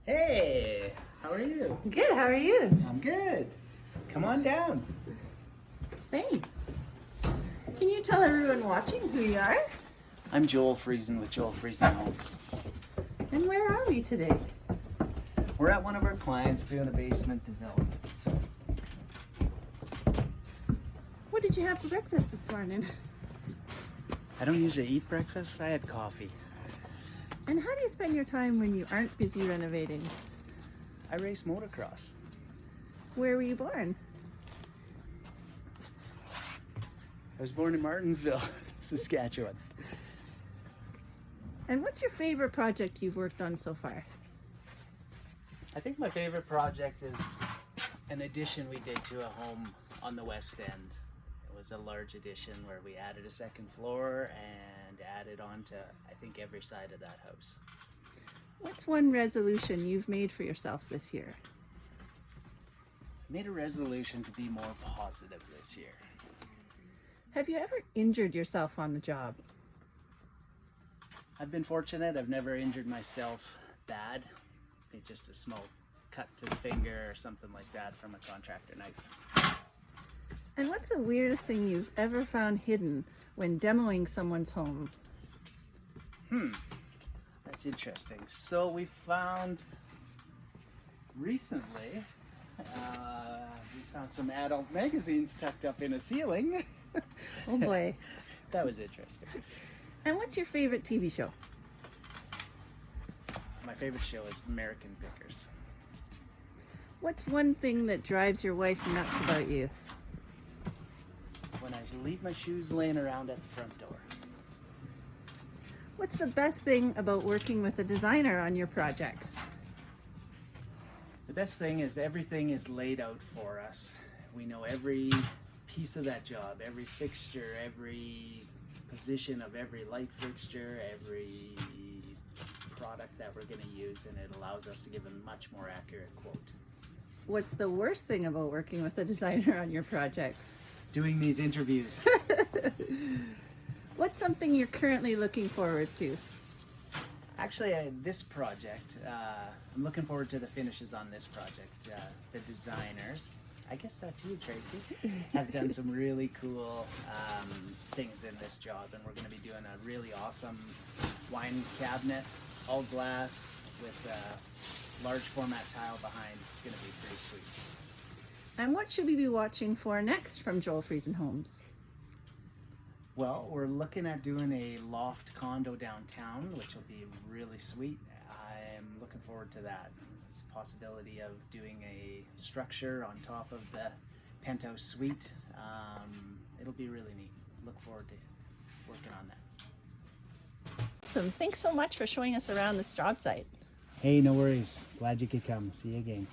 Hey, how are you? Good, how are you? I'm good. Come on down. Thanks. Can you tell everyone watching who you are? I'm Joel Friesen with Joel Friesen Homes. And where are we today? We're at one of our clients doing a basement development. What did you have for breakfast this morning? I don't usually eat breakfast. I had coffee. And how do you spend your time when you aren't busy renovating? I race motocross. Where were you born? I was born in Martinsville, Saskatchewan. And what's your favorite project you've worked on so far? I think my favorite project is an addition we did to a home on the West End. It was a large addition where we added a second floor and added on to, I think, every side of that house. What's one resolution you've made for yourself this year? I made a resolution to be more positive this year. Have you ever injured yourself on the job? I've been fortunate. I've never injured myself bad. Maybe just a small cut to the finger or something like that from a contractor knife. And what's the weirdest thing you've ever found hidden when demoing someone's home? That's interesting. So we found recently, we found some adult magazines tucked up in a ceiling. Oh boy. That was interesting. And what's your favorite TV show? My favorite show is American Pickers. What's one thing that drives your wife nuts about you? When I leave my shoes laying around at the front door. What's the best thing about working with a designer on your projects? The best thing is everything is laid out for us. We know every piece of that job, every fixture, every position of every light fixture, every product that we're going to use, and it allows us to give a much more accurate quote. What's the worst thing about working with a designer on your projects? Doing these interviews. What's something you're currently looking forward to? Actually, this project, I'm looking forward to the finishes on this project. The designers, I guess that's you, Tracy, have done some really cool things in this job, and we're going to be doing a really awesome wine cabinet, all glass with large format tile behind. It's going to be pretty sweet. And what should we be watching for next from Joel Friesen Homes? Well, we're looking at doing a loft condo downtown, which will be really sweet. I'm looking forward to that. It's a possibility of doing a structure on top of the penthouse suite. It'll be really neat. Look forward to working on that. Awesome. Thanks so much for showing us around this job site. Hey, no worries. Glad you could come. See you again.